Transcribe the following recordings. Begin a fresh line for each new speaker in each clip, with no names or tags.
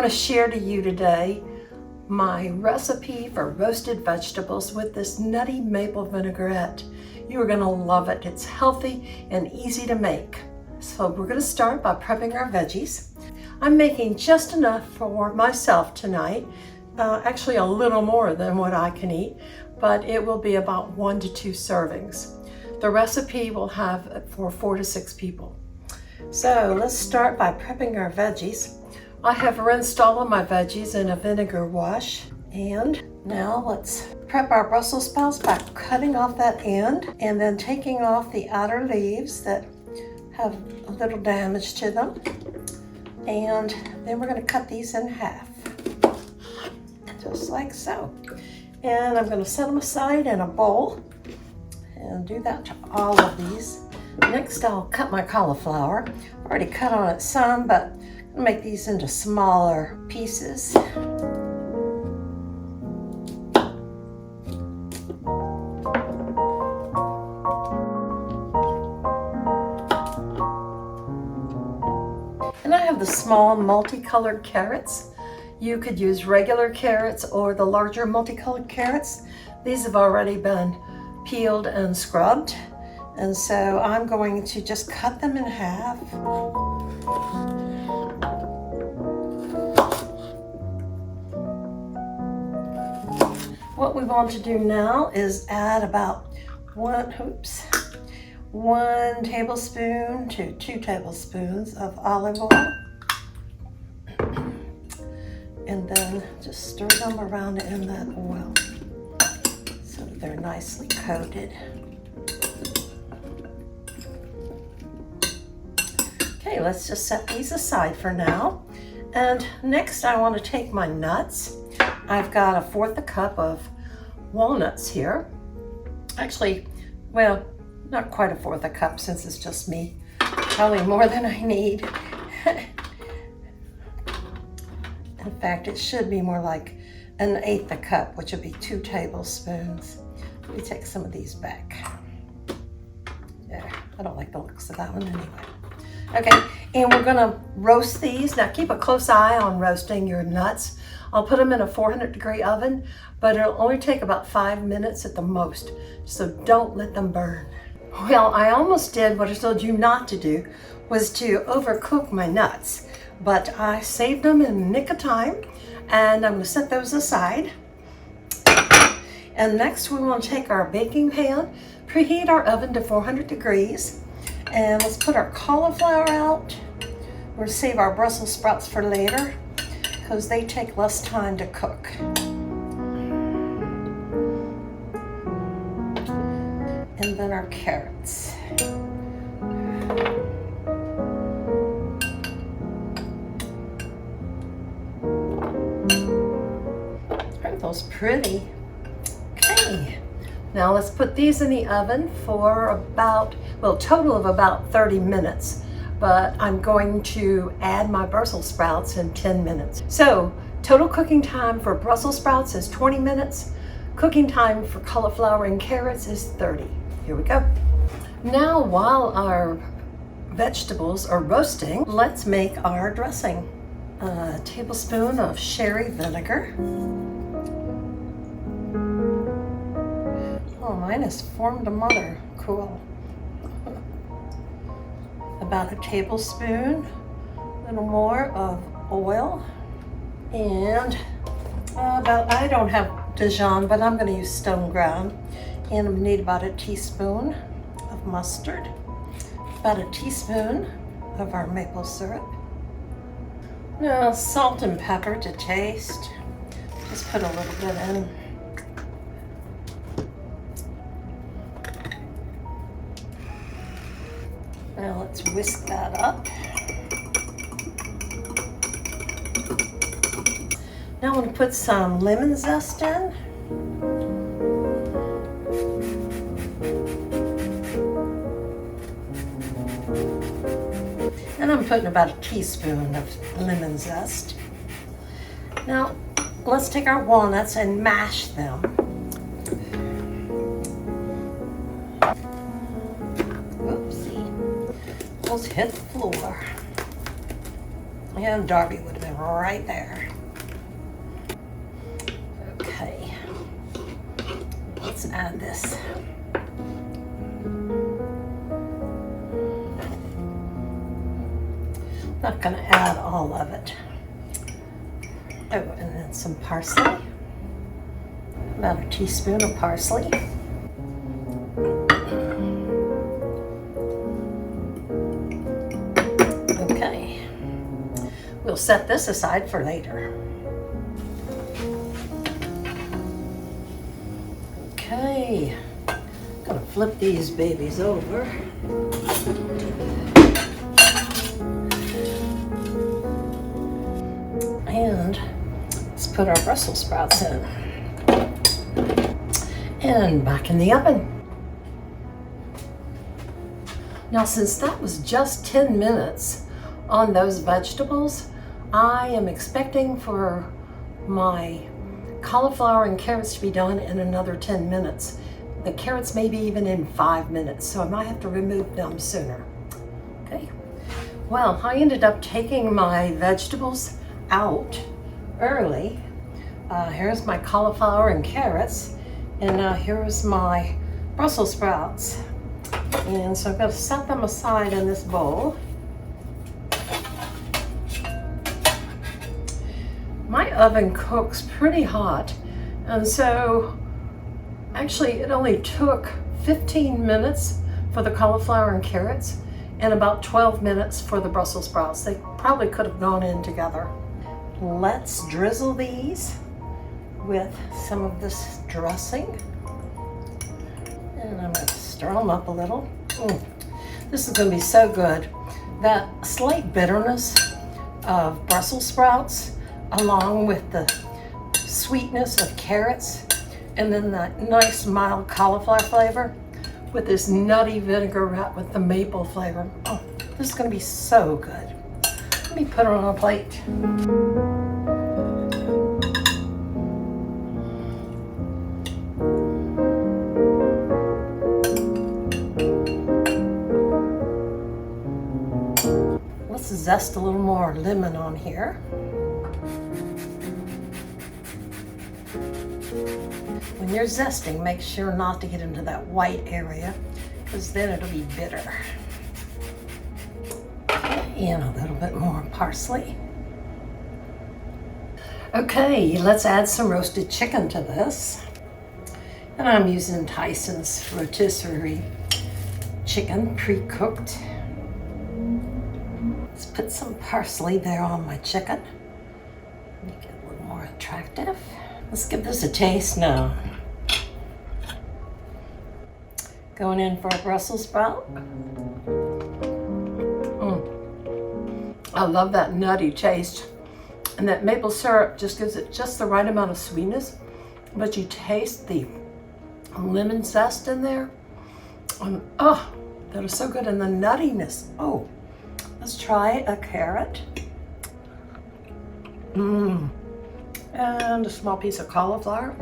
to share to you today my recipe for roasted vegetables with this nutty maple vinaigrette. You are going to love it. It's healthy and easy to make. So we're going to start by prepping our veggies. I'm making just enough for myself tonight, actually a little more than what I can eat, but it will be about 1 to 2 servings. The recipe will have for 4 to 6 people. So let's start by prepping our veggies. I have rinsed all of my veggies in a vinegar wash. And now let's prep our Brussels sprouts by cutting off that end and then taking off the outer leaves that have a little damage to them. And then we're going to cut these in half, just like so. And I'm going to set them aside in a bowl and do that to all of these. Next, I'll cut my cauliflower. I've already cut on it some, but I'll make these into smaller pieces. And I have the small multicolored carrots. You could use regular carrots or the larger multicolored carrots. These have already been peeled and scrubbed. And so I'm going to just cut them in half. What we want to do now is add about 1 tablespoon to 2 tablespoons of olive oil. And then just stir them around in that oil so that they're nicely coated. Okay, let's just set these aside for now. And next I want to take my nuts. I've got 1/4 cup of walnuts here. Actually, well, not quite 1/4 cup since it's just me. Probably more than I need. In fact, it should be more like 1/8 cup, which would be 2 tablespoons. Let me take some of these back. There, I don't like the looks of that one anyway. Okay, and we're gonna roast these. Now keep a close eye on roasting your nuts. I'll put them in a 400-degree oven, but it'll only take about 5 minutes at the most, so don't let them burn. Well, I almost did what I told you not to do, was to overcook my nuts, but I saved them in the nick of time, and I'm gonna set those aside. And next we want to take our baking pan, preheat our oven to 400 degrees, and let's put our cauliflower out. We'll save our Brussels sprouts for later because they take less time to cook. And then our carrots. Aren't those pretty? Okay. Now let's put these in the oven for about, well, a total of about 30 minutes. But I'm going to add my Brussels sprouts in 10 minutes. So total cooking time for Brussels sprouts is 20 minutes. Cooking time for cauliflower and carrots is 30. Here we go. Now while our vegetables are roasting, let's make our dressing. A tablespoon of sherry vinegar. Oh, mine has formed a mother. Cool. About a tablespoon, a little more of oil, and I don't have Dijon, but I'm going to use stone ground, and I'm going to need about a teaspoon of mustard, about a teaspoon of our maple syrup. Now salt and pepper to taste. Just put a little bit in. Now let's whisk that up. Now I'm going to put some lemon zest in. And I'm putting about a teaspoon of lemon zest. Now let's take our walnuts and mash them. Whoopsie. Almost hit the floor. And Darby would have been right there. Okay, let's add this. Not gonna add all of it. Oh, and then some parsley. About a teaspoon of parsley. Okay, we'll set this aside for later. Okay, gonna flip these babies over. And let's put our Brussels sprouts in. And back in the oven. Now, since that was just 10 minutes on those vegetables, I am expecting for my cauliflower and carrots to be done in another 10 minutes. The carrots maybe even in 5 minutes, so I might have to remove them sooner. Okay, well, I ended up taking my vegetables out early. Here's my cauliflower and carrots, and here's my Brussels sprouts. And so I'm going to set them aside in this bowl. My oven cooks pretty hot, and so actually it only took 15 minutes for the cauliflower and carrots and about 12 minutes for the Brussels sprouts. They probably could have gone in together. Let's drizzle these with some of this dressing. And I'm going to stir them up a little. This is going to be so good. That slight bitterness of Brussels sprouts along with the sweetness of carrots and then that nice mild cauliflower flavor with this nutty vinaigrette with the maple flavor. Oh, this is going to be so good. Let me put it on a plate. Let's zest a little more lemon on here. When you're zesting, make sure not to get into that white area, because then it'll be bitter. And a little bit more parsley. Okay, let's add some roasted chicken to this. And I'm using Tyson's rotisserie chicken, pre-cooked. Let's put some parsley there on my chicken. Make it a little more attractive. Let's give this a taste now. Going in for a Brussels sprout. I love that nutty taste. And that maple syrup just gives it just the right amount of sweetness. But you taste the lemon zest in there. Oh, that is so good. And the nuttiness. Oh, let's try a carrot. And a small piece of cauliflower.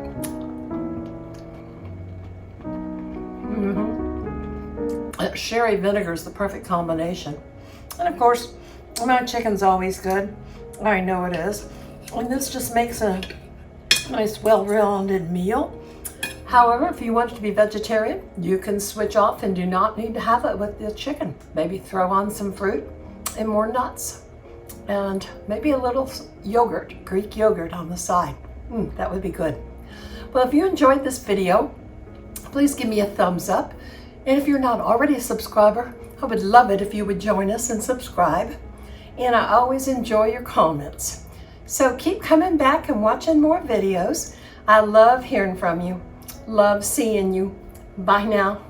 Sherry vinegar is the perfect combination. And of course, my chicken's always good. I know it is. And this just makes a nice, well-rounded meal. However, if you want it to be vegetarian, you can switch off and do not need to have it with the chicken. Maybe throw on some fruit and more nuts. And maybe a little yogurt, Greek yogurt on the side. That would be good. Well, if you enjoyed this video, please give me a thumbs up. And if you're not already a subscriber, I would love it if you would join us and subscribe. And I always enjoy your comments. So keep coming back and watching more videos. I love hearing from you. Love seeing you. Bye now.